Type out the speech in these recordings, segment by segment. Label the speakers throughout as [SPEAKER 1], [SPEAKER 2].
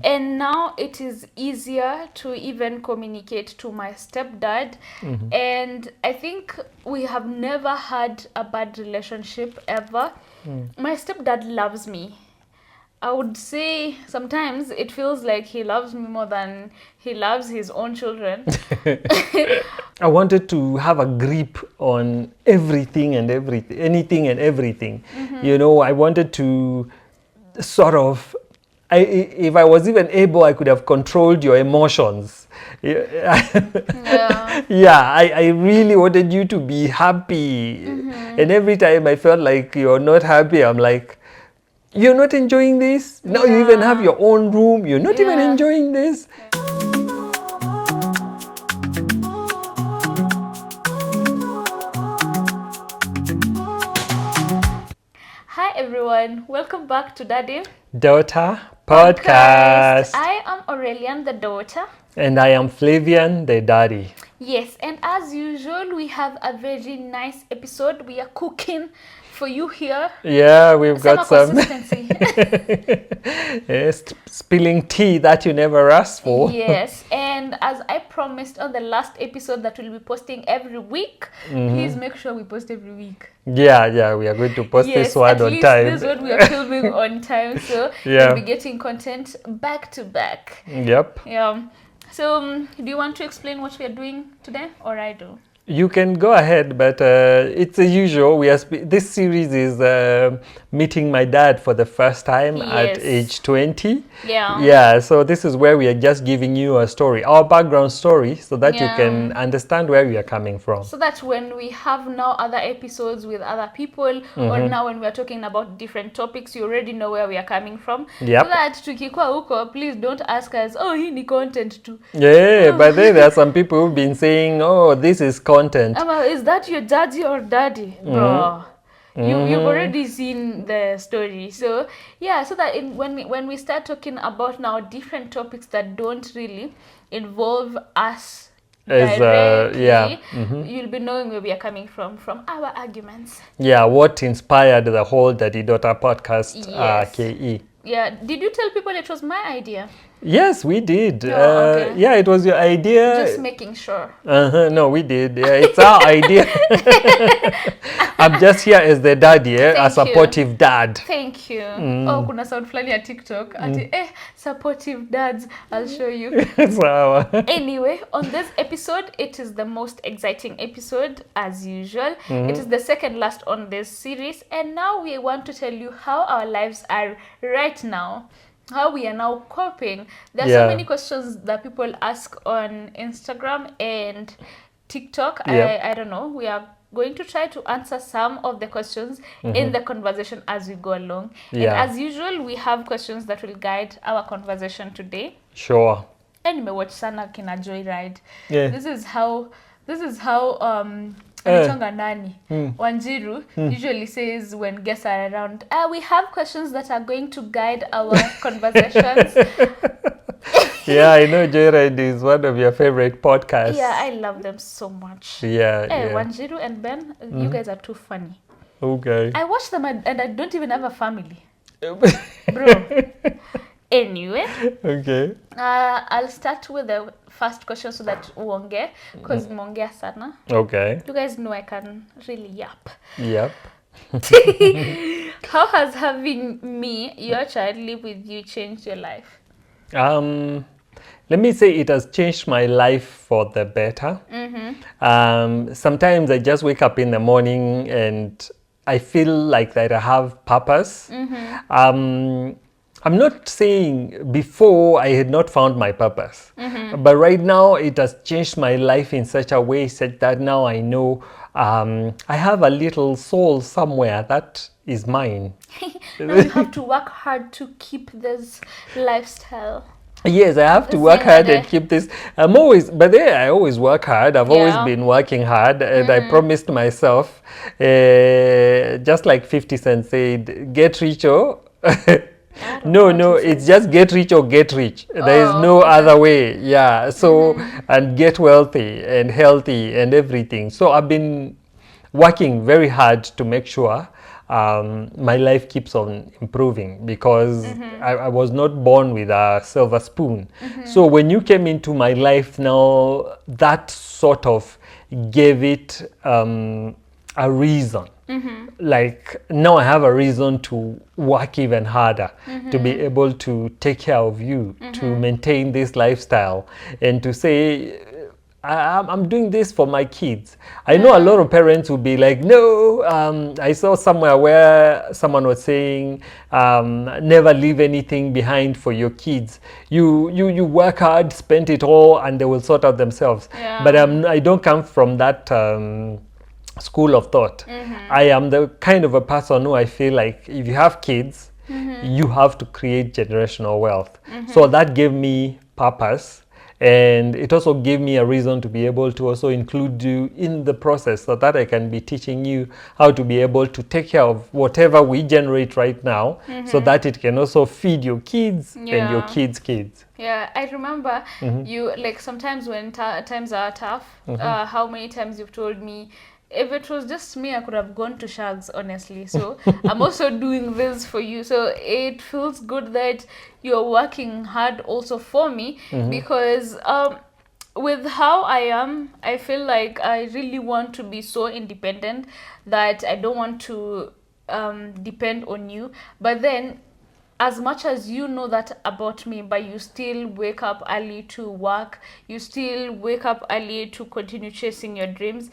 [SPEAKER 1] And now it is easier to even communicate to my stepdad. And I think we have never had a bad relationship ever. My stepdad loves me. I would say sometimes it feels like he loves me more than he loves his own children.
[SPEAKER 2] I wanted to have a grip on everything and everything, anything and everything. You know, I wanted to sort of, if I was even able, I could have controlled your emotions.
[SPEAKER 1] Yeah.
[SPEAKER 2] Yeah, I really wanted you to be happy. And every time I felt like you're not happy, I'm like, you're not enjoying this? Now you even have your own room. You're not even
[SPEAKER 1] Yeah.
[SPEAKER 2] enjoying this?
[SPEAKER 1] Hi everyone, welcome back to Daddy
[SPEAKER 2] Daughter Podcast.
[SPEAKER 1] I am Aurelian, the daughter.
[SPEAKER 2] And I am Flavian, the daddy.
[SPEAKER 1] Yes, and as usual, we have a very nice episode. We are cooking for you here.
[SPEAKER 2] Yeah, we've got some
[SPEAKER 1] consistency.
[SPEAKER 2] spilling tea that you never asked for.
[SPEAKER 1] Yes, and as I promised on the last episode that we'll be posting every week, please make sure we post every week.
[SPEAKER 2] Yeah, we are going to post
[SPEAKER 1] Yes,
[SPEAKER 2] this one
[SPEAKER 1] at
[SPEAKER 2] on
[SPEAKER 1] least
[SPEAKER 2] time.
[SPEAKER 1] this one we are filming on time, so
[SPEAKER 2] Yeah.
[SPEAKER 1] you'll be getting content back to back.
[SPEAKER 2] Yep.
[SPEAKER 1] Yeah. So, do you want to explain what we are doing today, or I do?
[SPEAKER 2] You can go ahead, but it's as usual. This series is meeting my dad for the first time at
[SPEAKER 1] Yes.
[SPEAKER 2] age 20.
[SPEAKER 1] Yeah.
[SPEAKER 2] Yeah, so this is where we are just giving you a story, our background story, so that you
[SPEAKER 1] Yeah.
[SPEAKER 2] can understand where we are coming from.
[SPEAKER 1] So that when we have now other episodes with other people, or now when we are talking about different topics, you already know where we are coming from.
[SPEAKER 2] Yep.
[SPEAKER 1] So that tukikwa huko, please don't ask us, oh, hii ni content too.
[SPEAKER 2] Yeah, but then there are some people who've been saying, oh, this is content.
[SPEAKER 1] Is that your daddy or daddy? Bro. You've already seen the story. So yeah, so that when we start talking about now different topics that don't really involve us
[SPEAKER 2] As,
[SPEAKER 1] directly,
[SPEAKER 2] yeah.
[SPEAKER 1] you'll be knowing where we are coming from our arguments.
[SPEAKER 2] Yeah, what inspired the whole Daddy Daughter podcast,
[SPEAKER 1] Yes.
[SPEAKER 2] KE.
[SPEAKER 1] Yeah, did you tell people it was my idea?
[SPEAKER 2] Yes, we did.
[SPEAKER 1] Oh, okay.
[SPEAKER 2] Yeah, it was your idea.
[SPEAKER 1] Just making sure.
[SPEAKER 2] No, we did. Yeah, it's our idea. I'm just here as the daddy, a
[SPEAKER 1] Thank you.
[SPEAKER 2] supportive dad.
[SPEAKER 1] Thank you. Oh, kuna sound flani ya TikTok. Ati, supportive dads. I'll show you.
[SPEAKER 2] So,
[SPEAKER 1] Anyway, on this episode, it is the most exciting episode as usual. It is the second last on this series, and now we want to tell you how our lives are right now, how we are now coping. There are so
[SPEAKER 2] Yeah.
[SPEAKER 1] many questions that people ask on Instagram and TikTok.
[SPEAKER 2] Yep.
[SPEAKER 1] I don't know. We are going to try to answer some of the questions in the conversation as we go along.
[SPEAKER 2] Yeah.
[SPEAKER 1] And as usual, we have questions that will guide our conversation today.
[SPEAKER 2] sure.
[SPEAKER 1] And nimewatch sana kina Joyride.
[SPEAKER 2] Yeah.
[SPEAKER 1] This is how anaitwanga nani Wanjiru usually says when guests are around, we have questions that are going to guide our conversations.
[SPEAKER 2] Yeah, I know Joyride is one of your favorite podcasts.
[SPEAKER 1] Yeah, I love them so much.
[SPEAKER 2] Yeah,
[SPEAKER 1] Hey,
[SPEAKER 2] yeah.
[SPEAKER 1] Wanjiru and Ben, you guys are too funny.
[SPEAKER 2] Okay.
[SPEAKER 1] I watch them and I don't even have a family, bro. Anyway,
[SPEAKER 2] Okay.
[SPEAKER 1] I'll start with the first question so that uonge, because mongea sana.
[SPEAKER 2] Okay.
[SPEAKER 1] You guys know I can really yap.
[SPEAKER 2] Yep.
[SPEAKER 1] How has having me, your child, live with you changed your life?
[SPEAKER 2] Let me say it has changed my life for the better. Sometimes I just wake up in the morning and I feel like that I have purpose. I'm not saying before I had not found my purpose, but right now it has changed my life in such a way such that now I know I have a little soul somewhere that is mine.
[SPEAKER 1] Now you have to work hard to keep this lifestyle.
[SPEAKER 2] Yes, I have to
[SPEAKER 1] This
[SPEAKER 2] work
[SPEAKER 1] thing
[SPEAKER 2] hard
[SPEAKER 1] that
[SPEAKER 2] and keep this. I always work hard. I've always
[SPEAKER 1] Yeah.
[SPEAKER 2] been working hard, and I promised myself, just like 50 Cent said, get rich or. No, it's just get rich or get rich. There is no other way. Yeah. So, and get wealthy and healthy and everything. So I've been working very hard to make sure my life keeps on improving because I was not born with a silver spoon. So when you came into my life now, that sort of gave it a reason. Like now I have a reason to work even harder, to be able to take care of you, to maintain this lifestyle, and to say I'm doing this for my kids. I know a lot of parents will be like, no, I saw somewhere where someone was saying, never leave anything behind for your kids. You work hard, spend it all, and they will sort out themselves.
[SPEAKER 1] Yeah.
[SPEAKER 2] But I don't come from that school of thought. I am the kind of a person who I feel like if you have kids, you have to create generational wealth. So that gave me purpose, and it also gave me a reason to be able to also include you in the process, so that I can be teaching you how to be able to take care of whatever we generate right now, so that it can also feed your kids and your kids' kids.
[SPEAKER 1] Yeah, I remember you, like sometimes when times are tough, how many times you've told me, if it was just me, I could have gone to Shags, honestly. So I'm also doing this for you. So it feels good that you're working hard also for me, because with how I am, I feel like I really want to be so independent that I don't want to depend on you. But then, as much as you know that about me, but you still wake up early to work, you still wake up early to continue chasing your dreams,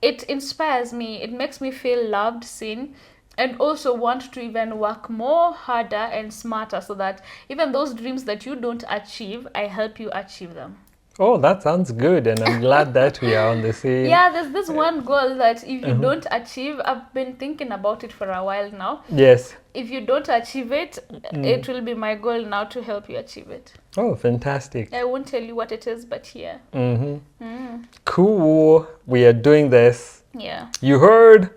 [SPEAKER 1] it inspires me. It makes me feel loved, seen, and also want to even work more harder and smarter, so that even those dreams that you don't achieve, I help you achieve them.
[SPEAKER 2] Oh, that sounds good, and I'm glad that we are on the same.
[SPEAKER 1] Yeah, there's this one goal that if you don't achieve, I've been thinking about it for a while now.
[SPEAKER 2] Yes.
[SPEAKER 1] If you don't achieve it, it will be my goal now to help you achieve it.
[SPEAKER 2] Oh, fantastic.
[SPEAKER 1] I won't tell you what it is, but yeah.
[SPEAKER 2] Cool. We are doing this.
[SPEAKER 1] Yeah.
[SPEAKER 2] You heard?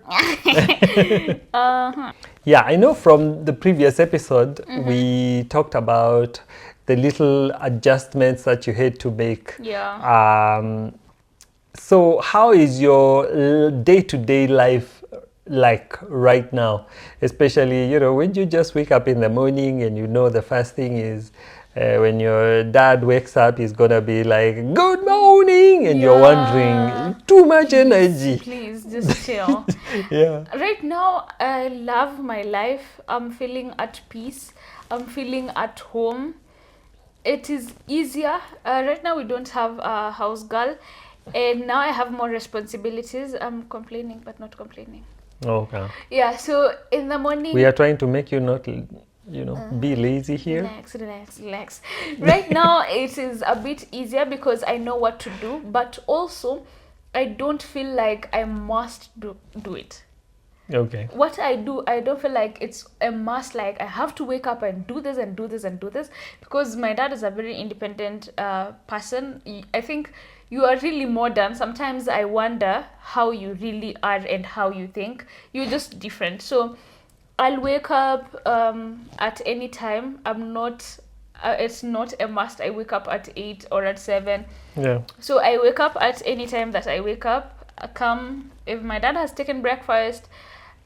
[SPEAKER 2] Yeah, I know from the previous episode, we talked about the little adjustments that you had to make.
[SPEAKER 1] Yeah.
[SPEAKER 2] So how is your day-to-day life like right now? Especially, you know, when you just wake up in the morning and you know the first thing is when your dad wakes up, he's gonna be like, good morning, and you're wondering, too much energy.
[SPEAKER 1] Please, just chill.
[SPEAKER 2] Yeah.
[SPEAKER 1] Right now, I love my life. I'm feeling at peace. I'm feeling at home. It is easier. Right now, we don't have a house girl, and now I have more responsibilities. I'm complaining, but not complaining.
[SPEAKER 2] Okay.
[SPEAKER 1] Yeah, so in the morning...
[SPEAKER 2] We are trying to make you not, you know, be lazy here.
[SPEAKER 1] Relax. Right now, it is a bit easier because I know what to do, but also, I don't feel like I must do it.
[SPEAKER 2] Okay.
[SPEAKER 1] What I do, I don't feel like it's a must, like I have to wake up and do this and do this and do this, because my dad is a very independent person. I think you are really modern. Sometimes I wonder how you really are and how you think. You're just different. So I'll wake up at any time. I'm not, it's not a must I wake up at 8 or at 7.
[SPEAKER 2] Yeah.
[SPEAKER 1] So I wake up at any time that I wake up. I come, if my dad has taken breakfast,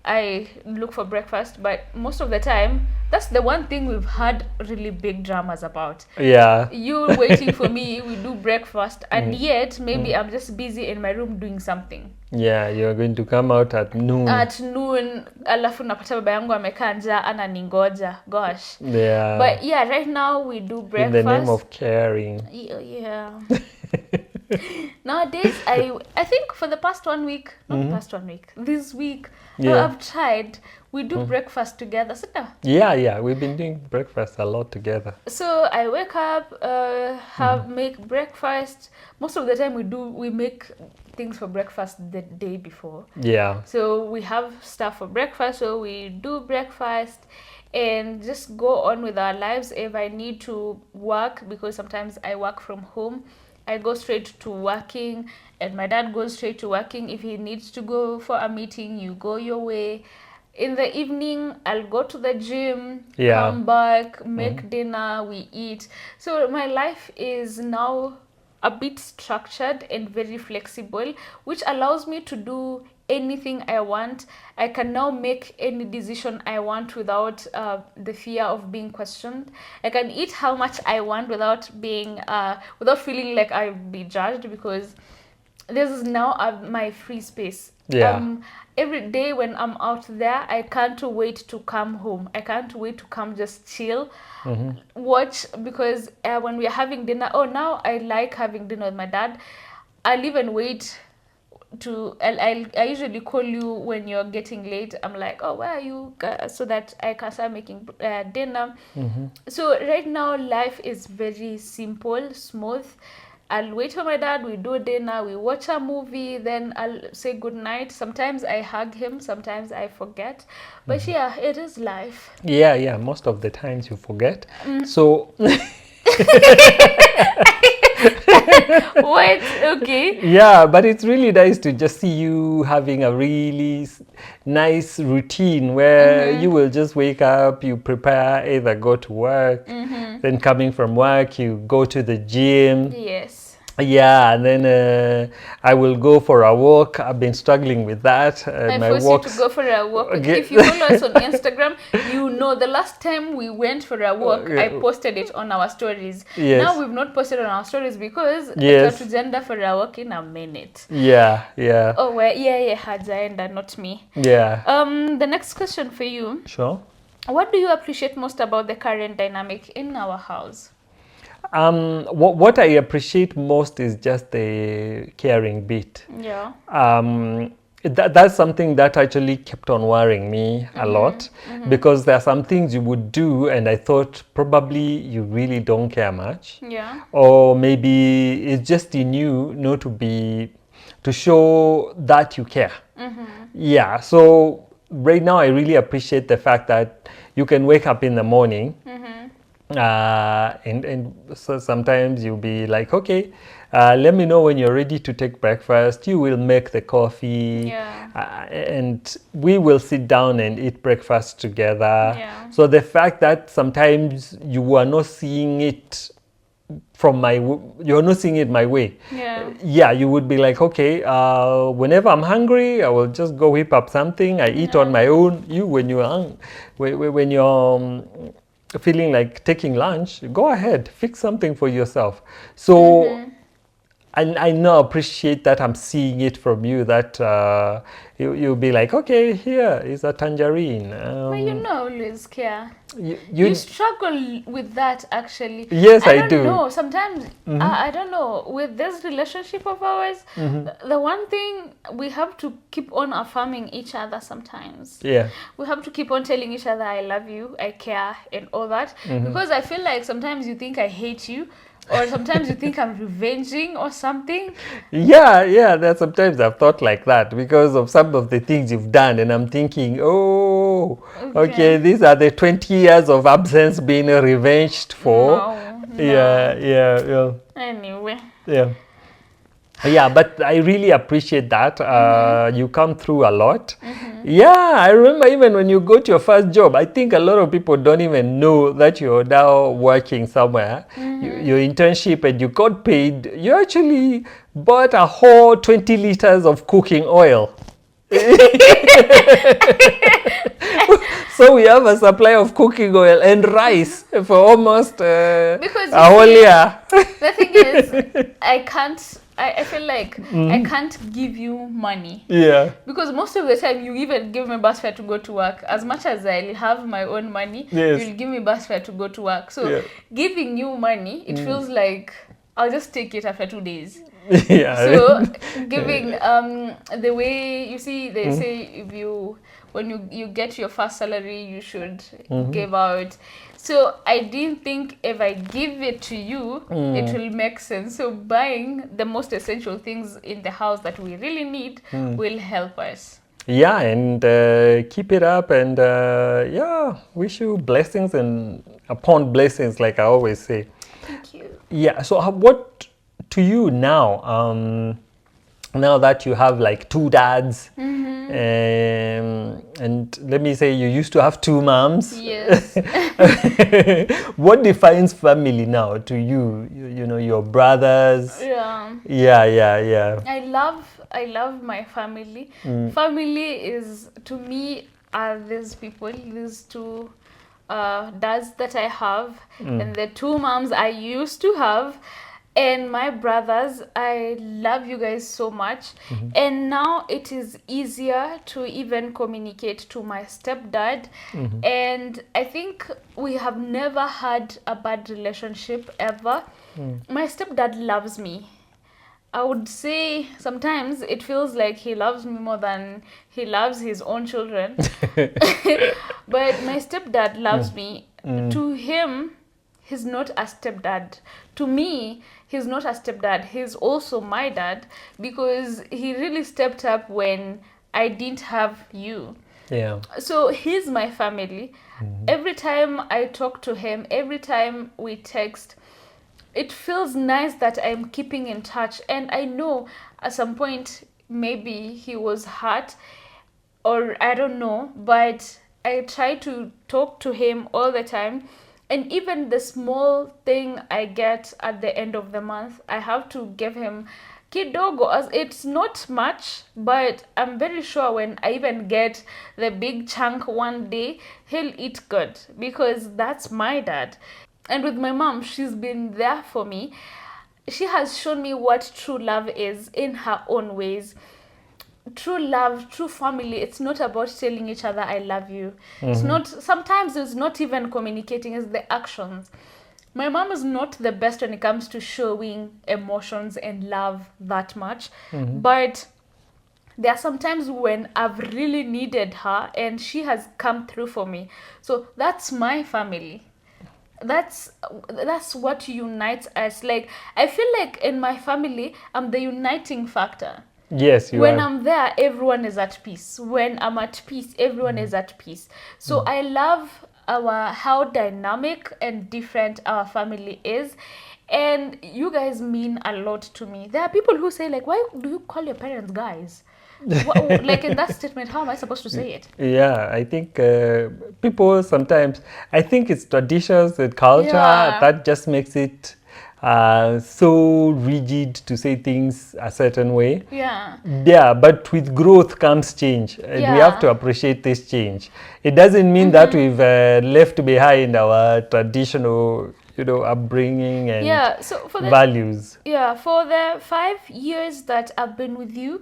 [SPEAKER 1] I look for breakfast, but most of the time, that's the one thing we've had really big dramas about.
[SPEAKER 2] Yeah.
[SPEAKER 1] You waiting for me, we do breakfast, and yet maybe I'm just busy in my room doing something.
[SPEAKER 2] Yeah, you're going to come out at noon.
[SPEAKER 1] At noon, alafu napata baba yangu amekaa njaa ananingoja. Gosh.
[SPEAKER 2] Yeah.
[SPEAKER 1] But yeah, right now we do breakfast.
[SPEAKER 2] In the name of caring.
[SPEAKER 1] Yeah. Nowadays, I think for the past 1 week, not past 1 week, this week, I've tried. We do breakfast together. So,
[SPEAKER 2] yeah, we've been doing breakfast a lot together.
[SPEAKER 1] So I wake up, make breakfast. Most of the time we make things for breakfast the day before.
[SPEAKER 2] Yeah.
[SPEAKER 1] So we have stuff for breakfast. So we do breakfast and just go on with our lives. If I need to work, because sometimes I work from home, I go straight to working, and my dad goes straight to working. If he needs to go for a meeting, you go your way. In the evening, I'll go to the gym, come back, make dinner, we eat. So my life is now a bit structured and very flexible, which allows me to do anything I want. I can now make any decision I want without the fear of being questioned. I can eat how much I want without without feeling like I'll be judged, because this is now my free space.
[SPEAKER 2] Yeah.
[SPEAKER 1] Every day when I'm out there, I can't wait to come home. I can't wait to come just chill, watch, because when we're having dinner, now I like having dinner with my dad. I'll even wait I usually call you when you're getting late. I'm like, oh, where are you? So that I can start making dinner. So right now, life is very simple, smooth. I'll wait for my dad, we do dinner, we watch a movie, then I'll say good night. Sometimes I hug him, sometimes I forget. But yeah, it is life.
[SPEAKER 2] Yeah, most of the times you forget. So
[SPEAKER 1] Wait, okay.
[SPEAKER 2] yeah, but it's really nice to just see you having a really nice routine where you will just wake up, you prepare, either go to work, then coming from work, you go to the gym.
[SPEAKER 1] Yes.
[SPEAKER 2] Yeah, and then I will go for a walk. I've been struggling with that.
[SPEAKER 1] I
[SPEAKER 2] My
[SPEAKER 1] force
[SPEAKER 2] walks.
[SPEAKER 1] you to go for a walk.
[SPEAKER 2] Okay.
[SPEAKER 1] If you follow us on Instagram, you know the last time we went for a walk, I posted it on our stories.
[SPEAKER 2] Yes.
[SPEAKER 1] Now we've not posted on our stories because
[SPEAKER 2] Yes.
[SPEAKER 1] I agenda for a walk in a minute.
[SPEAKER 2] Yeah.
[SPEAKER 1] Oh, well, yeah, Hajaenda, not me.
[SPEAKER 2] Yeah.
[SPEAKER 1] The next question for you.
[SPEAKER 2] Sure.
[SPEAKER 1] What do you appreciate most about the current dynamic in our house?
[SPEAKER 2] What I appreciate most is just the caring bit.
[SPEAKER 1] Yeah.
[SPEAKER 2] That's something that actually kept on worrying me a lot, because there are some things you would do and I thought probably you really don't care much.
[SPEAKER 1] Yeah.
[SPEAKER 2] Or maybe it's just in you, to show that you care. Yeah, so right now I really appreciate the fact that you can wake up in the morning, and so sometimes you'll be like, okay, let me know when you're ready to take breakfast. You will make the coffee, and we will sit down and eat breakfast together.
[SPEAKER 1] Yeah.
[SPEAKER 2] So the fact that sometimes you are not seeing it you're not seeing it my way.
[SPEAKER 1] Yeah.
[SPEAKER 2] You would be like, okay, whenever I'm hungry, I will just go whip up something. I eat on my own. You, when you're feeling like taking lunch, go ahead, fix something for yourself. So I now appreciate that I'm seeing it from you, that you'll be like, okay, here is a tangerine.
[SPEAKER 1] But you always care.
[SPEAKER 2] You
[SPEAKER 1] You struggle with that, actually.
[SPEAKER 2] Yes, I
[SPEAKER 1] don't
[SPEAKER 2] do.
[SPEAKER 1] know. Sometimes, I don't know, with this relationship of ours, the one thing we have to keep on affirming each other sometimes.
[SPEAKER 2] Yeah.
[SPEAKER 1] We have to keep on telling each other, I love you, I care, and all that. Because I feel like sometimes you think I hate you, or sometimes you think I'm revenging or something.
[SPEAKER 2] Yeah, that sometimes I've thought like that because of some of the things you've done, and I'm thinking, okay, these are the 20 years of absence being revenged for.
[SPEAKER 1] No.
[SPEAKER 2] Yeah.
[SPEAKER 1] Anyway.
[SPEAKER 2] Yeah, but I really appreciate that. You come through a lot. Yeah, I remember even when you got your first job, I think a lot of people don't even know that you're now working somewhere. Your internship, and you got paid. You actually bought a whole 20 liters of cooking oil. So we have a supply of cooking oil and rice for almost a whole year.
[SPEAKER 1] The thing is, I feel like I can't give you money.
[SPEAKER 2] Yeah.
[SPEAKER 1] Because most of the time you even give me bus fare to go to work. As much as I have my own money, you'll give me bus fare to go to work. So giving you money, it feels like I'll just take it after 2 days. So giving the way you see, they say when you get your first salary, you should give out. So I didn't think if I give it to you, it will make sense. So buying the most essential things in the house that we really need will help us.
[SPEAKER 2] Yeah, and keep it up, and wish you blessings and upon blessings, like I always say.
[SPEAKER 1] Thank you.
[SPEAKER 2] Yeah, so what to you now, now that you have like 2 dads, And let me say, you used to have two moms.
[SPEAKER 1] Yes.
[SPEAKER 2] What defines family now to you? You know, your brothers.
[SPEAKER 1] Yeah.
[SPEAKER 2] Yeah.
[SPEAKER 1] I love my family. Family is, to me, are these people, these two dads that I have, and the two moms I used to have, and my brothers. I love you guys so much. And now it is easier to even communicate to my stepdad. And I think we have never had a bad relationship ever. My stepdad loves me. I would say sometimes it feels like he loves me more than he loves his own children. But my stepdad loves me. To him, he's not a stepdad. To me, he's not a stepdad. He's also my dad, because he really stepped up when I didn't have you.
[SPEAKER 2] Yeah.
[SPEAKER 1] So he's my family. Every time I talk to him, every time we text, it feels nice that I'm keeping in touch. And I know at some point maybe he was hurt, or I don't know, but I try to talk to him all the time. And even the small thing I get at the end of the month, I have to give him kidogo, as it's not much, but I'm very sure when I even get the big chunk one day, he'll eat good, because that's my dad. And with my mom, she's been there for me. She has shown me what true love is in her own ways. True love, true family, it's not about telling each other I love you. It's not, sometimes it's not even communicating, it's the actions. My mom is not the best when it comes to showing emotions and love that much, but there are some times when I've really needed her and she has come through for me. So that's my family. That's what unites us. Like, I feel like in my family, I'm the uniting factor.
[SPEAKER 2] Yes, you
[SPEAKER 1] When
[SPEAKER 2] are.
[SPEAKER 1] I'm there, everyone is at peace. When I'm at peace, everyone is at peace. So I love how dynamic and different our family is. And you guys mean a lot to me. There are people who say, like, why do you call your parents guys? Like, in that statement, how am I supposed to say it?
[SPEAKER 2] Yeah, I think people sometimes, I think it's traditions and culture
[SPEAKER 1] Yeah.
[SPEAKER 2] that just makes it so rigid to say things a certain way.
[SPEAKER 1] Yeah.
[SPEAKER 2] Yeah, but with growth comes change, and we have to
[SPEAKER 1] Yeah.
[SPEAKER 2] appreciate this change. It doesn't mean that we've left behind our traditional, upbringing and
[SPEAKER 1] Yeah. So for the
[SPEAKER 2] values.
[SPEAKER 1] for the 5 years that I've been with you,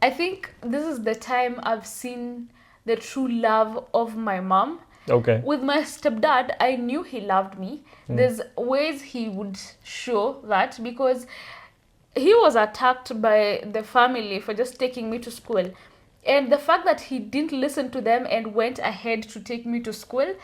[SPEAKER 1] I think this is the time I've seen the true love of my mom.
[SPEAKER 2] Okay.
[SPEAKER 1] With my stepdad, I knew he loved me. There's ways he would show that, because he was attacked by the family for just taking me to school. And the fact that he didn't listen to them and went ahead to take me to school,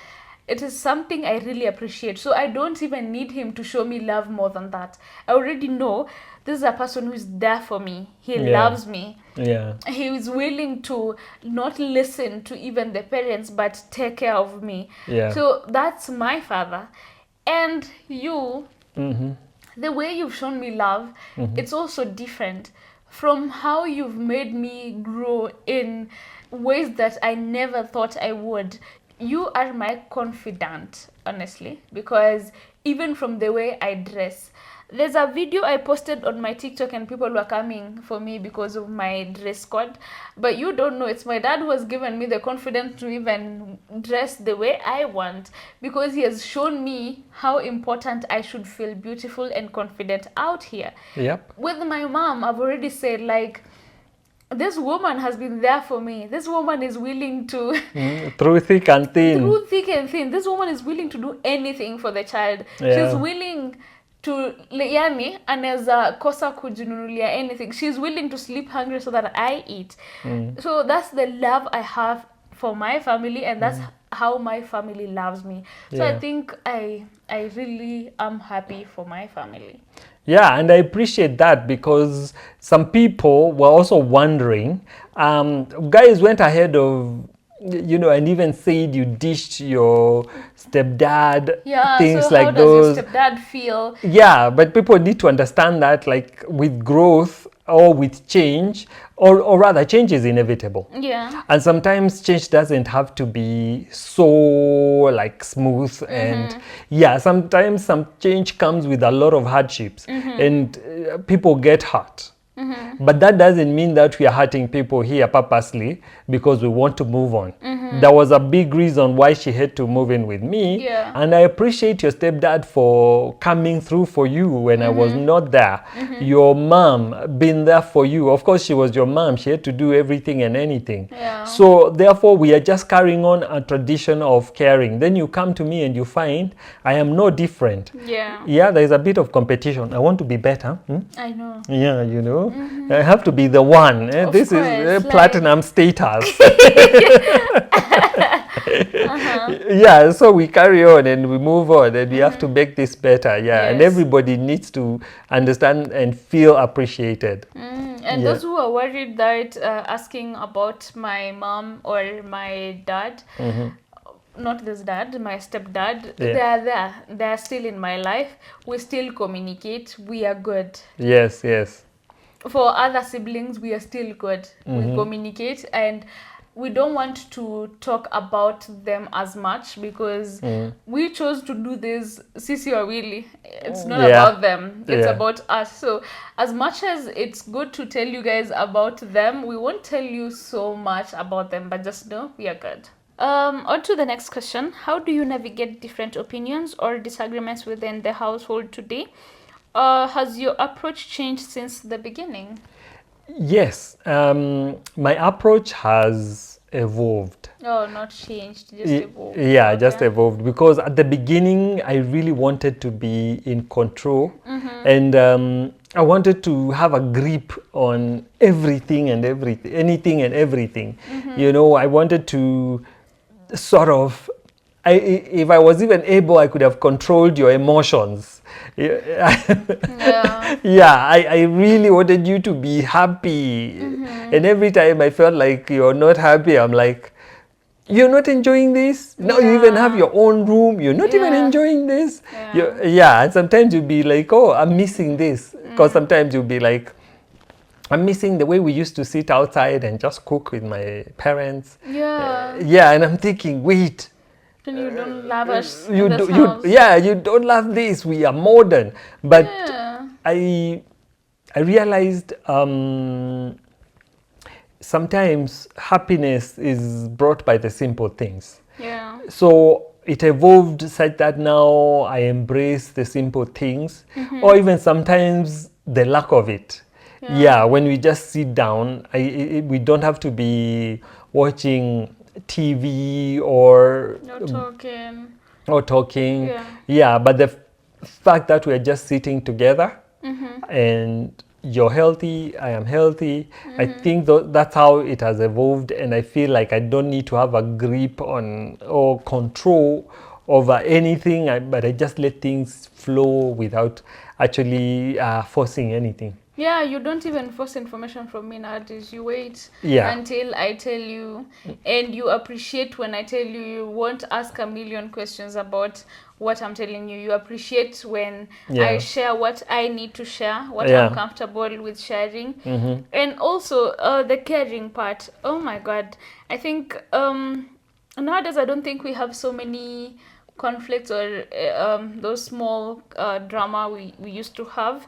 [SPEAKER 1] it is something I really appreciate. So I don't even need him to show me love more than that. I already know this is a person who is there for me. He
[SPEAKER 2] Yeah.
[SPEAKER 1] loves me.
[SPEAKER 2] Yeah.
[SPEAKER 1] He is willing to not listen to even the parents, but take care of me.
[SPEAKER 2] Yeah.
[SPEAKER 1] So that's my father. And you, the way you've shown me love, it's also different from how you've made me grow in ways that I never thought I would. You are my confidant, honestly, because even from the way I dress, there's a video I posted on my TikTok and people were coming for me because of my dress code. But you don't know, it's my dad who has given me the confidence to even dress the way I want, because he has shown me how important I should feel beautiful and confident out here.
[SPEAKER 2] Yep.
[SPEAKER 1] With my mom, I've already said, like, this woman has been there for me. This woman is willing to
[SPEAKER 2] Through thick and thin.
[SPEAKER 1] through thick and thin, this woman is willing to do anything for the child.
[SPEAKER 2] Yeah.
[SPEAKER 1] She's willing to, yani, anaweza kosa kujinunulia anything. She's willing to sleep hungry so that I eat. So that's the love I have for my family, and that's how my family loves me. So
[SPEAKER 2] Yeah.
[SPEAKER 1] I think I really am happy for my family.
[SPEAKER 2] Yeah, and I appreciate that, because some people were also wondering. Guys went ahead of, and even said you dished your stepdad,
[SPEAKER 1] Yeah,
[SPEAKER 2] things
[SPEAKER 1] so
[SPEAKER 2] like
[SPEAKER 1] how
[SPEAKER 2] those.
[SPEAKER 1] does your stepdad feel?
[SPEAKER 2] Yeah, but people need to understand that, like, with growth, or with change, or rather change is inevitable.
[SPEAKER 1] Yeah.
[SPEAKER 2] And sometimes change doesn't have to be so like smooth. And yeah, sometimes some change comes with a lot of hardships, and people get hurt. But that doesn't mean that we are hurting people here purposely because we want to move on. There was a big reason why she had to move in with me.
[SPEAKER 1] Yeah.
[SPEAKER 2] And I appreciate your stepdad for coming through for you when I was not there. Your mom been there for you. Of course, she was your mom. She had to do everything and anything.
[SPEAKER 1] Yeah.
[SPEAKER 2] So therefore, we are just carrying on a tradition of caring. Then you come to me and you find I am no different.
[SPEAKER 1] Yeah.
[SPEAKER 2] Yeah, there is a bit of competition. I want to be better.
[SPEAKER 1] I know.
[SPEAKER 2] Yeah, you know, I have to be the one. This
[SPEAKER 1] course,
[SPEAKER 2] is
[SPEAKER 1] like-
[SPEAKER 2] platinum status. Yeah, so we carry on and we move on, and we have to make this better. Yeah, and
[SPEAKER 1] Yes.
[SPEAKER 2] everybody needs to understand and feel appreciated.
[SPEAKER 1] And
[SPEAKER 2] Yeah.
[SPEAKER 1] those who are worried that asking about my mom or my dad, not this dad, my stepdad,
[SPEAKER 2] Yeah.
[SPEAKER 1] they are there. They are still in my life. We still communicate. We are good.
[SPEAKER 2] Yes, yes.
[SPEAKER 1] For other siblings, we are still good. We communicate, and we don't want to talk about them as much because we chose to do this sisi wawili. It's not
[SPEAKER 2] Yeah.
[SPEAKER 1] about them, it's
[SPEAKER 2] Yeah.
[SPEAKER 1] about us. So as much as it's good to tell you guys about them, we won't tell you so much about them, but just know we are good. On to the next question. How do you navigate different opinions or disagreements within the household today? Has your approach changed since the beginning?
[SPEAKER 2] Yes, my approach has evolved.
[SPEAKER 1] Oh, not changed, just evolved.
[SPEAKER 2] Yeah,
[SPEAKER 1] Okay.
[SPEAKER 2] just evolved, because at the beginning I really wanted to be in control, and I wanted to have a grip on everything and everything, anything and everything. You know, I wanted to sort of, if I was even able, I could have controlled your emotions.
[SPEAKER 1] Yeah.
[SPEAKER 2] Yeah, I really wanted you to be happy. And every time I felt like you're not happy, I'm like, you're not enjoying this? Now you even have your own room. You're not even
[SPEAKER 1] Yeah.
[SPEAKER 2] enjoying this?
[SPEAKER 1] Yeah.
[SPEAKER 2] Yeah, and sometimes you'll be like, oh, I'm missing this. Because sometimes you'll be like, I'm missing the way we used to sit outside and just cook with my parents.
[SPEAKER 1] Yeah.
[SPEAKER 2] Yeah, and I'm thinking, wait,
[SPEAKER 1] Then you don't love us
[SPEAKER 2] you
[SPEAKER 1] in this
[SPEAKER 2] do,
[SPEAKER 1] house.
[SPEAKER 2] you don't love this. We are modern. But
[SPEAKER 1] Yeah.
[SPEAKER 2] I realized sometimes happiness is brought by the simple things.
[SPEAKER 1] Yeah.
[SPEAKER 2] So it evolved such that now I embrace the simple things, or even sometimes the lack of it. Yeah, when we just sit down, we don't have to be watching TV or
[SPEAKER 1] No talking.
[SPEAKER 2] Yeah.
[SPEAKER 1] Yeah.
[SPEAKER 2] But the fact that we're just sitting together and you're healthy, I am healthy, I think that's how it has evolved, and I feel like I don't need to have a grip on or control over anything, but I just let things flow without actually forcing anything.
[SPEAKER 1] Yeah, you don't even force information from me nowadays. You wait
[SPEAKER 2] Yeah.
[SPEAKER 1] until I tell you, and you appreciate when I tell you. You won't ask a million questions about what I'm telling you. You appreciate when I share what I need to share, what I'm comfortable with sharing. And also the caring part. Oh my God. I think nowadays I don't think we have so many conflicts or those small drama we used to have.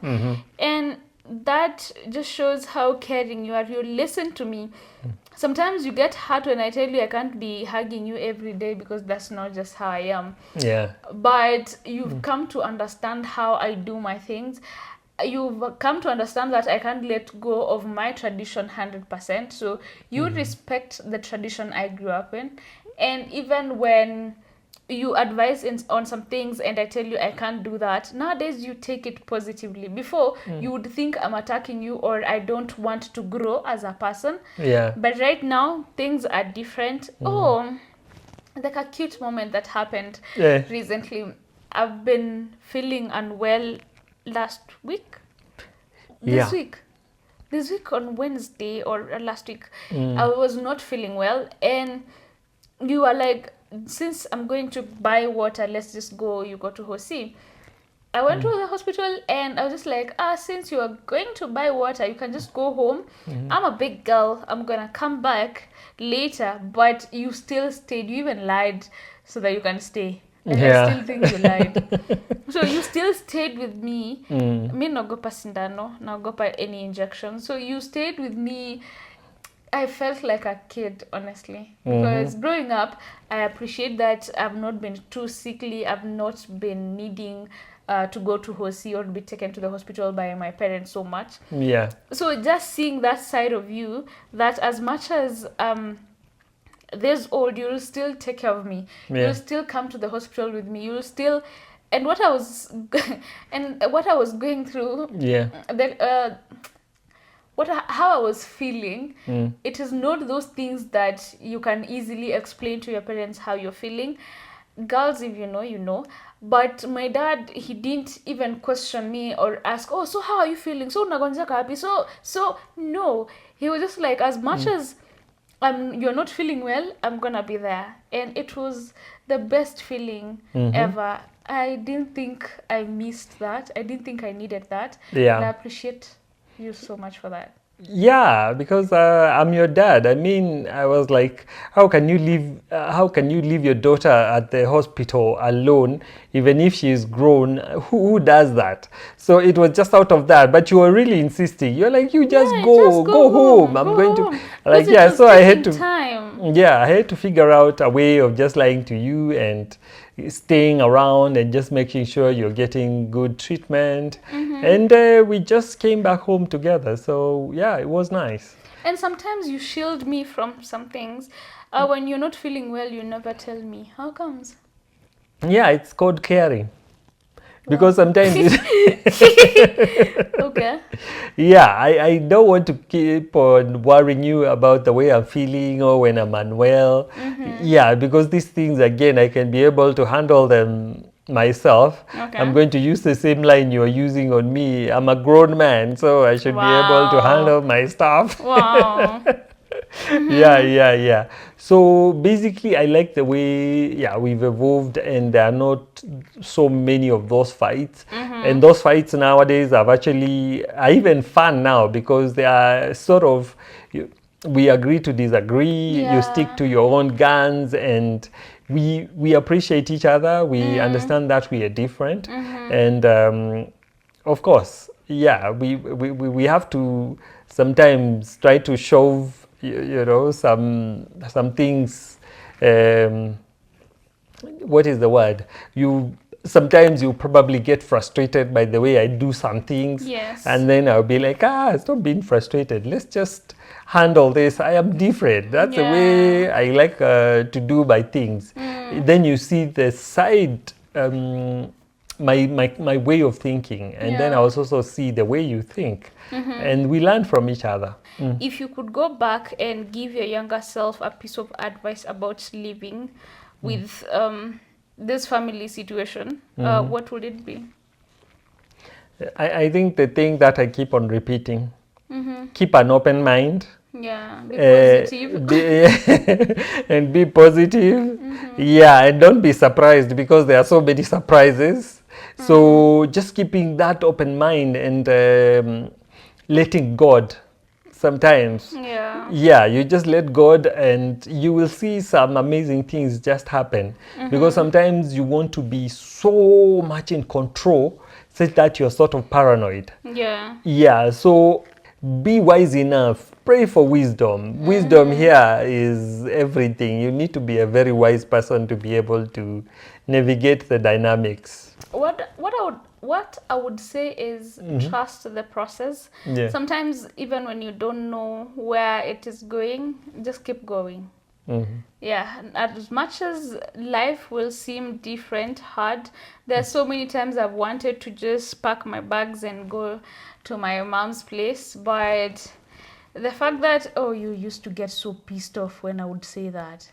[SPEAKER 1] And that just shows how caring you are. You listen to me. Sometimes you get hurt when I tell you I can't be hugging you every day because that's not just how I am.
[SPEAKER 2] Yeah.
[SPEAKER 1] But you've come to understand how I do my things. You've come to understand that I can't let go of my tradition 100%. So you respect the tradition I grew up in. And even when you advise on some things and I tell you I can't do that, nowadays you take it positively. Before you would think I'm attacking you or I don't want to grow as a person.
[SPEAKER 2] Yeah.
[SPEAKER 1] But right now things are different. Oh, like a cute moment that happened recently. I've been feeling unwell last week. This week on Wednesday or last week, I was not feeling well, and you are like, since I'm going to buy water, let's just go. You go to Hosi. I went to the hospital and I was just like, since you are going to buy water, you can just go home. I'm a big girl. I'm going to come back later. But you still stayed. You even lied so that you can stay. And I still think you lied. So you still stayed with me. Me naogopa sindano, naogopa any injection. So you stayed with me. I felt like a kid, honestly, because growing up, I appreciate that I've not been too sickly. I've not been needing to go to Hosi or be taken to the hospital by my parents so much.
[SPEAKER 2] Yeah.
[SPEAKER 1] So just seeing that side of you, that as much as this old, you'll still take care of me.
[SPEAKER 2] Yeah.
[SPEAKER 1] You'll still come to the hospital with me. You'll still, and what I was, and what I was going through.
[SPEAKER 2] Yeah.
[SPEAKER 1] How I was feeling, it is not those things that you can easily explain to your parents how you're feeling. Girls, if you know, you know. But my dad, he didn't even question me or ask, oh, so how are you feeling? So nagonjeka happy. So no. He was just like, as much as you're not feeling well, I'm gonna be there. And it was the best feeling ever. I didn't think I missed that. I didn't think I needed that.
[SPEAKER 2] Yeah.
[SPEAKER 1] And I appreciate you so much for that.
[SPEAKER 2] Yeah, because I'm your dad. I mean, I was like, how can you leave your daughter at the hospital alone, even if she is grown? Who does that? So it was just out of that. But you were really insisting. You're like, you just go home. I'm going to, like, yeah. So I had to, I had to figure out a way of just lying to you and staying around and just making sure you're getting good treatment. And we just came back home together. So yeah, it was nice.
[SPEAKER 1] And sometimes you shield me from some things. When you're not feeling well, you never tell me. How comes?
[SPEAKER 2] Yeah, it's called caring. Because sometimes
[SPEAKER 1] okay.
[SPEAKER 2] Yeah, I don't want to keep on worrying you about the way I'm feeling or when I'm unwell. Yeah, because these things, again, I can be able to handle them myself.
[SPEAKER 1] Okay.
[SPEAKER 2] I'm going to use the same line you're using on me. I'm a grown man, so I should be able to handle my stuff.
[SPEAKER 1] Wow.
[SPEAKER 2] Yeah. So basically, I like the way, we've evolved and there are not so many of those fights. And those fights nowadays are even fun now because they are sort of, we agree to disagree, you stick to your own guns, and we appreciate each other. We understand that we are different. And of course, we have to sometimes try to shove some things, what is the word? Sometimes you probably get frustrated by the way I do some things.
[SPEAKER 1] Yes.
[SPEAKER 2] And then I'll be like, stop being frustrated. Let's just handle this. I am different. That's the way I like to do my things. Then you see the side, my way of thinking. And then I also see the way you think. And we learn from each other.
[SPEAKER 1] If you could go back and give your younger self a piece of advice about living with this family situation, what would it be?
[SPEAKER 2] I think the thing that I keep on repeating, keep an open mind.
[SPEAKER 1] Yeah, be positive.
[SPEAKER 2] And be positive. Yeah, and don't be surprised because there are so many surprises. So just keeping that open mind and letting God sometimes. Yeah, you just let God and you will see some amazing things just happen. Because sometimes you want to be so much in control such that you're sort of paranoid. Yeah, so be wise enough. Pray for wisdom. Wisdom here is everything. You need to be a very wise person to be able to navigate the dynamics.
[SPEAKER 1] What I would say is trust the process. Sometimes even when you don't know where it is going, just keep going. Yeah, as much as life will seem different, hard, there's so many times I've wanted to just pack my bags and go to my mom's place, but the fact that, you used to get so pissed off when I would say that.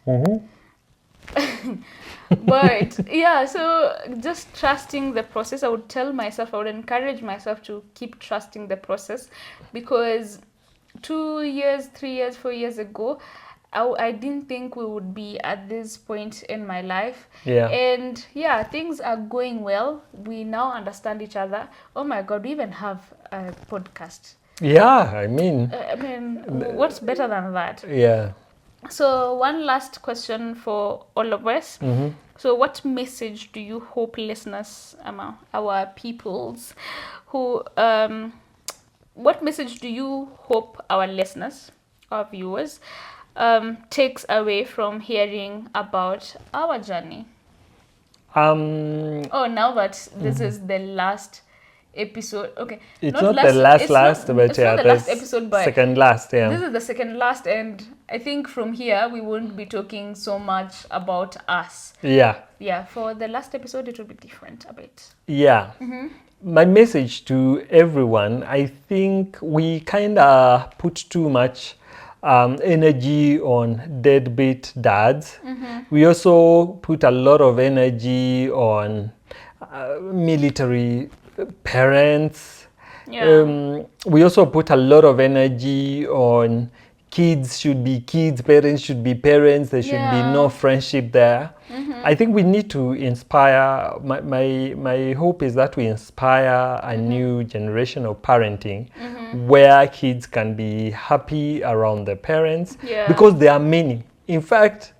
[SPEAKER 1] But yeah, so just trusting the process. I would encourage myself to keep trusting the process, because 2 years, 3 years, 4 years ago, I didn't think we would be at this point in my life.
[SPEAKER 2] Yeah.
[SPEAKER 1] And yeah, things are going well. We now understand each other. Oh my God, we even have a podcast.
[SPEAKER 2] Yeah, I mean,
[SPEAKER 1] What's better than that?
[SPEAKER 2] yeah.
[SPEAKER 1] So one last question for all of us. So what message do you hope listeners, our peoples, who what message do you hope our listeners, our viewers, takes away from hearing about our journey? Oh, now that this is the last episode, okay.
[SPEAKER 2] It's not the last,
[SPEAKER 1] it's
[SPEAKER 2] but
[SPEAKER 1] not, it's
[SPEAKER 2] yeah,
[SPEAKER 1] not the last episode, but
[SPEAKER 2] second last, yeah.
[SPEAKER 1] this is the second last, and I think from here we won't be talking so much about us.
[SPEAKER 2] Yeah.
[SPEAKER 1] Yeah, for the last episode it will be different a bit.
[SPEAKER 2] Yeah. My message to everyone, I think we kind of put too much energy on deadbeat dads. We also put a lot of energy on military parents.
[SPEAKER 1] Yeah.
[SPEAKER 2] We also put a lot of energy on kids should be kids, parents should be parents, there should be no friendship there. I think we need to inspire, my hope is that we inspire a new generation of parenting where kids can be happy around their parents, because there are many. In fact,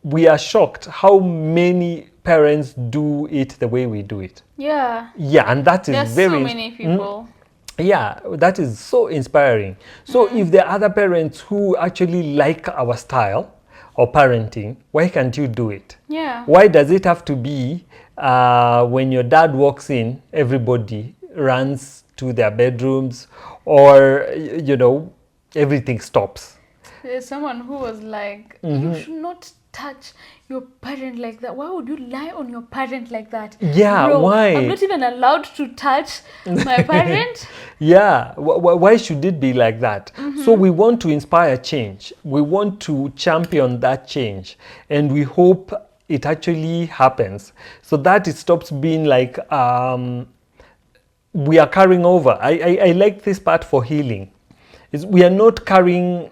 [SPEAKER 2] we are shocked how many parents do it the way we do it.
[SPEAKER 1] Yeah.
[SPEAKER 2] Yeah, and that is
[SPEAKER 1] There's
[SPEAKER 2] very...
[SPEAKER 1] so many people.
[SPEAKER 2] Yeah, that is so inspiring. So if there are other parents who actually like our style of parenting, why can't you do it?
[SPEAKER 1] Yeah.
[SPEAKER 2] Why does it have to be when your dad walks in, everybody runs to their bedrooms, or, you know, everything stops?
[SPEAKER 1] There's someone who was like, you should not touch your parent like that. Why would you lie on your parent like that?
[SPEAKER 2] Yeah,
[SPEAKER 1] Bro,
[SPEAKER 2] why?
[SPEAKER 1] I'm not even allowed to touch my parent.
[SPEAKER 2] Yeah, why should it be like that? So we want to inspire change. We want to champion that change. And we hope it actually happens, so that it stops being like we are carrying over. I like this part for healing. We are not carrying...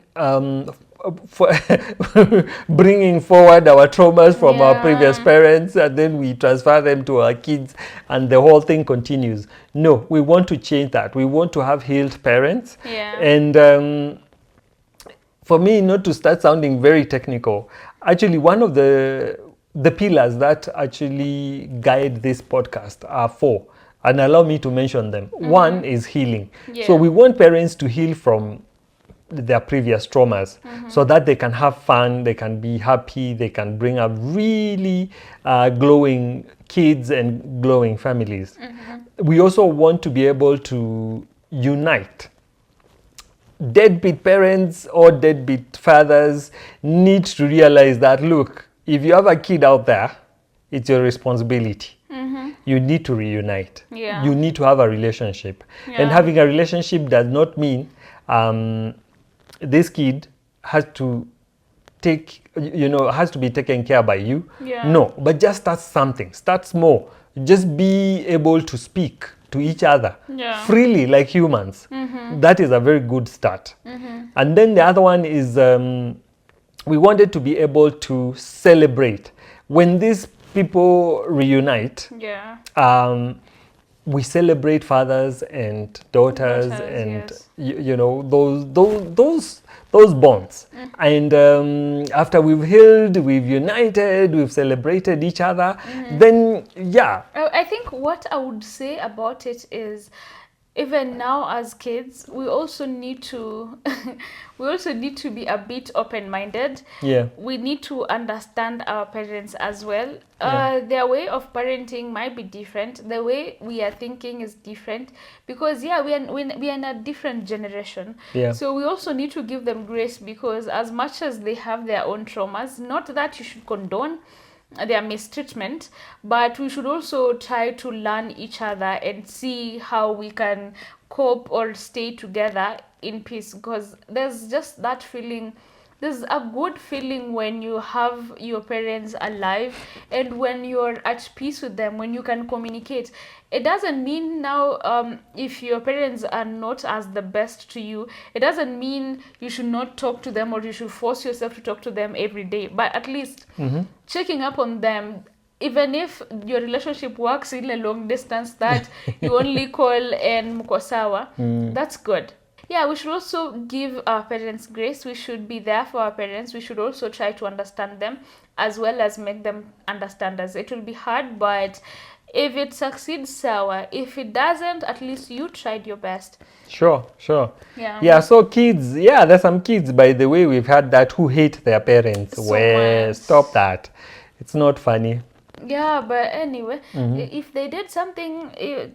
[SPEAKER 2] for bringing forward our traumas from our previous parents, and then we transfer them to our kids, and the whole thing continues. No, we want to change that. We want to have healed parents. And for me, not to start sounding very technical, actually one of the pillars that actually guide this podcast are 4, and allow me to mention them. One is healing. So we want parents to heal from their previous traumas, so that they can have fun, they can be happy, they can bring up really glowing kids and glowing families. We also want to be able to unite. Deadbeat parents or deadbeat fathers need to realize that, look, if you have a kid out there, it's your responsibility. You need to reunite. You need to have a relationship. And having a relationship does not mean this kid has to has to be taken care by you. No, but just start something. Start small. Just be able to speak to each other freely like humans. That is a very good start. And then the other one is we wanted to be able to celebrate. When these people reunite, we celebrate fathers and daughters and you know, those bonds. And after we've healed, we've united, we've celebrated each other, then
[SPEAKER 1] I think what I would say about it is, even now as kids, we also need to be a bit open-minded. We need to understand our parents as well. Their way of parenting might be different. The way we are thinking is different, because we are in a different generation. So we also need to give them grace, because as much as they have their own traumas, not that you should condone their mistreatment, but we should also try to learn each other and see how we can cope or stay together in peace, because there's just that feeling there's a good feeling when you have your parents alive and when you're at peace with them, when you can communicate. It doesn't mean now if your parents are not as the best to you, it doesn't mean you should not talk to them or you should force yourself to talk to them every day, but at least checking up on them. Even if your relationship works in a long distance that you only call and mko sawa, that's good. Yeah, we should also give our parents grace. We should be there for our parents. We should also try to understand them as well as make them understand us. It will be hard, but if it succeeds, sawa. If it doesn't, at least you tried your best.
[SPEAKER 2] Sure.
[SPEAKER 1] Yeah.
[SPEAKER 2] So kids, there's some kids, by the way, we've had that who hate their parents.
[SPEAKER 1] So
[SPEAKER 2] Well,
[SPEAKER 1] much.
[SPEAKER 2] stop that. It's not funny.
[SPEAKER 1] Yeah, but anyway, if they did something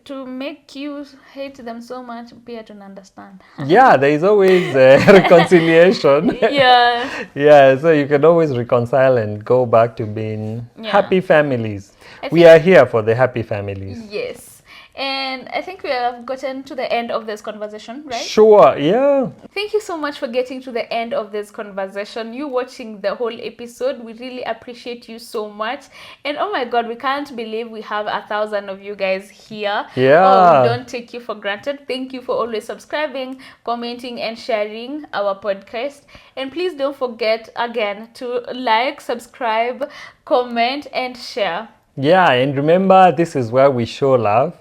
[SPEAKER 1] to make you hate them so much, be to understand.
[SPEAKER 2] Yeah, there is always reconciliation.
[SPEAKER 1] Yeah.
[SPEAKER 2] So you can always reconcile and go back to being
[SPEAKER 1] Yeah.
[SPEAKER 2] happy families.
[SPEAKER 1] I
[SPEAKER 2] We
[SPEAKER 1] think-
[SPEAKER 2] are here for the happy families.
[SPEAKER 1] Yes. And I think we have gotten to the end of this conversation, right?
[SPEAKER 2] Sure, yeah.
[SPEAKER 1] Thank you so much for getting to the end of this conversation. You watching the whole episode, we really appreciate you so much. And oh my God, we can't believe we have 1,000 of you guys here.
[SPEAKER 2] Yeah.
[SPEAKER 1] Oh, we don't take you for granted. Thank you for always subscribing, commenting, and sharing our podcast. And please don't forget again to like, subscribe, comment, and share.
[SPEAKER 2] Yeah, and remember, this is where we show love,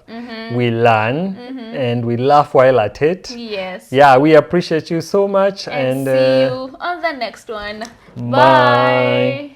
[SPEAKER 2] we learn, and we laugh while at it.
[SPEAKER 1] Yes.
[SPEAKER 2] Yeah, we appreciate you so much.
[SPEAKER 1] And see you on the next one.
[SPEAKER 2] bye.